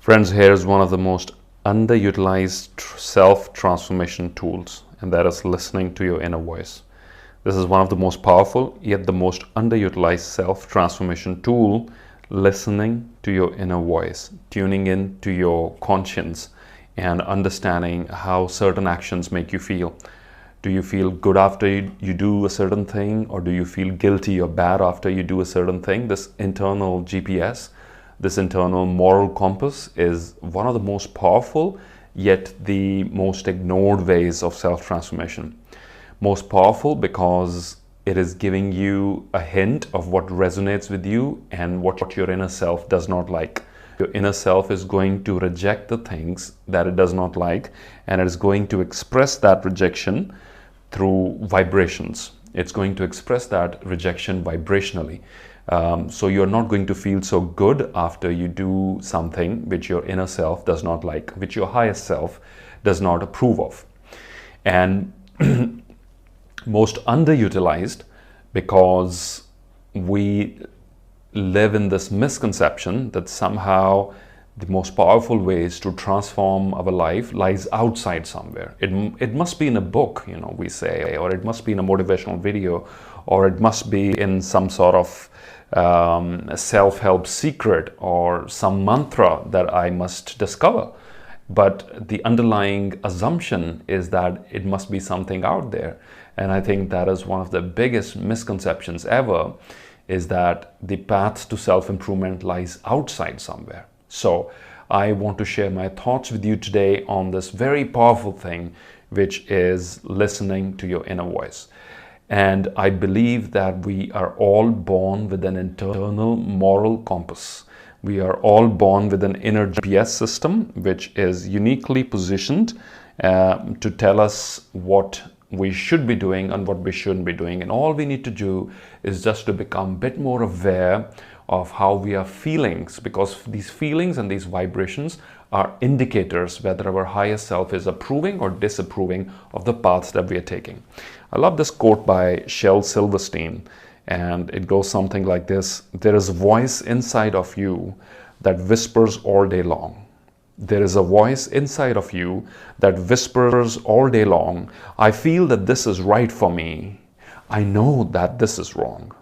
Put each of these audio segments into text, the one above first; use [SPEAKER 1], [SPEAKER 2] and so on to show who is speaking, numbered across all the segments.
[SPEAKER 1] Friends, here is one of the most underutilized self-transformation tools, and that is listening to your inner voice. This is one of the most powerful, yet the most underutilized self-transformation tool, listening to your inner voice, tuning in to your conscience, and understanding how certain actions make you feel. Do you feel good after you do a certain thing, or do you feel guilty or bad after you do a certain thing? This internal GPS, this internal moral compass is one of the most powerful, yet the most ignored ways of self-transformation. Most powerful because it is giving you a hint of what resonates with you and what your inner self does not like. Your inner self is going to reject the things that it does not like, and it is going to express that rejection through vibrations. It's going to express that rejection vibrationally. So you're not going to feel so good after you do something which your inner self does not like, which your highest self does not approve of. And most underutilized because we live in this misconception that somehow the most powerful ways to transform our life lies outside somewhere. It must be in a book, we say, or it must be in a motivational video, or it must be in some sort of self-help secret or some mantra that I must discover. But the underlying assumption is that it must be something out there. And I think that is one of the biggest misconceptions ever, is that the path to self-improvement lies outside somewhere. So I want to share my thoughts with you today on this very powerful thing, which is listening to your inner voice. And I believe that we are all born with an internal moral compass. We are all born with an inner GPS system, which is uniquely positioned to tell us what we should be doing and what we shouldn't be doing. And all we need to do is just to become a bit more aware of how we are feeling, because these feelings and these vibrations are indicators whether our higher self is approving or disapproving of the paths that we are taking. I love this quote by Shel Silverstein, and it goes something like this: there is a voice inside of you that whispers all day long. There is a voice inside of you that whispers all day long, I feel that this is right for me. I know that this is wrong.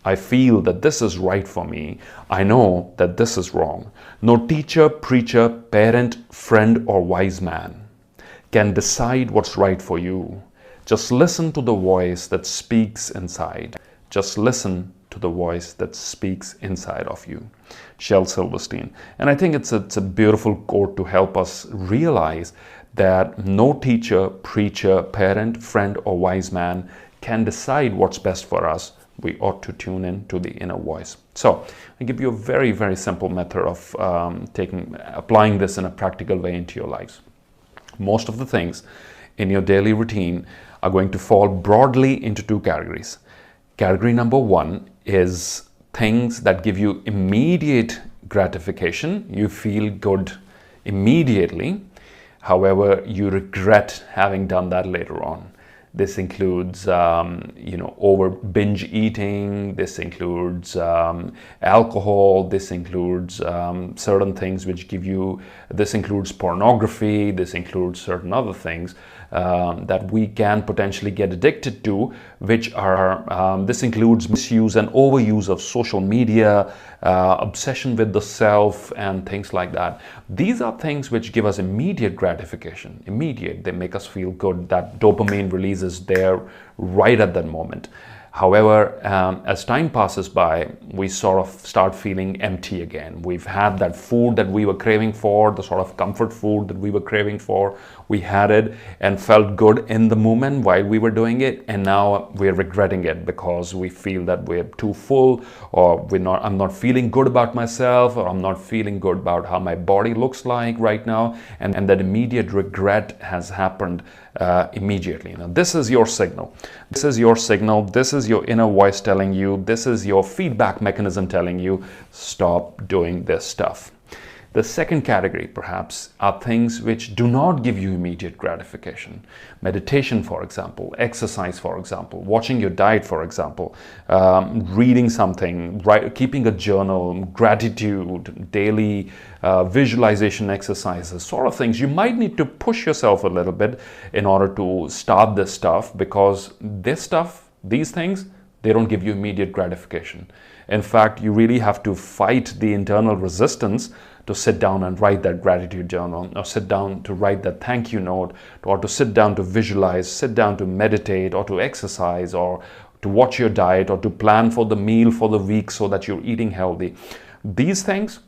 [SPEAKER 1] I feel that this is right for me. I know that this is wrong. No teacher, preacher, parent, friend, or wise man can decide what's right for you. Just listen to the voice that speaks inside. Just listen to the voice that speaks inside of you. Shel Silverstein. And I think it's a beautiful quote to help us realize that no teacher, preacher, parent, friend, or wise man can decide what's best for us. We ought to tune in to the inner voice. So I give you a very, very simple method of applying this in a practical way into your lives. Most of the things in your daily routine are going to fall broadly into two categories. Category number one is things that give you immediate gratification. You feel good immediately. However, you regret having done that later on. This includes, over binge eating. This includes alcohol. This includes certain things which give you, this includes pornography. This includes certain other things that we can potentially get addicted to, which are, this includes misuse and overuse of social media, obsession with the self, and things like that. These are things which give us immediate gratification. Immediate. They make us feel good. That dopamine release is there right at that moment. However, as time passes by, we sort of start feeling empty again. We've had that food that we were craving for, the sort of comfort food that we were craving for. We had it and felt good in the moment while we were doing it, and now we're regretting it because we feel that we're too full, or I'm not feeling good about myself, or I'm not feeling good about how my body looks like right now, and that immediate regret has happened immediately. Now, this is your signal. This is your signal. This is your inner voice telling you. This is your feedback mechanism telling you, stop doing this stuff. The second category, perhaps, are things which do not give you immediate gratification. Meditation, for example, exercise, for example, watching your diet, for example, reading something, keeping a journal, gratitude, daily visualization exercises, sort of things. You might need to push yourself a little bit in order to start this stuff, because these things, they don't give you immediate gratification. In fact, you really have to fight the internal resistance to sit down and write that gratitude journal, or sit down to write that thank you note, or to sit down to visualize, sit down to meditate, or to exercise, or to watch your diet, or to plan for the meal for the week so that you're eating healthy. These things,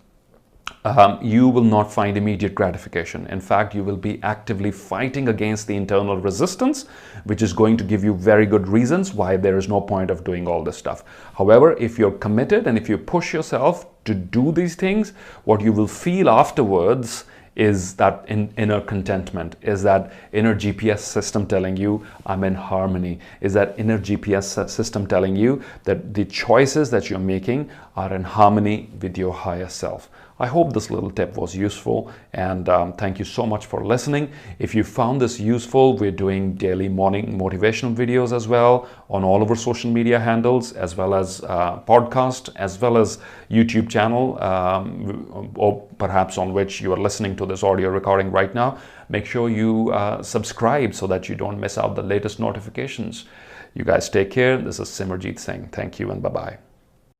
[SPEAKER 1] you will not find immediate gratification. In fact, you will be actively fighting against the internal resistance, which is going to give you very good reasons why there is no point of doing all this stuff. However, if you're committed and if you push yourself to do these things, what you will feel afterwards is that inner contentment, is that inner GPS system telling you I'm in harmony, is that inner GPS system telling you that the choices that you're making are in harmony with your higher self. I hope this little tip was useful, and thank you so much for listening. If you found this useful, we're doing daily morning motivational videos as well on all of our social media handles, as well as podcast, as well as YouTube channel, or perhaps on which you are listening to this audio recording right now. Make sure you subscribe so that you don't miss out the latest notifications. You guys take care. This is Simerjeet Singh. Thank you and bye-bye.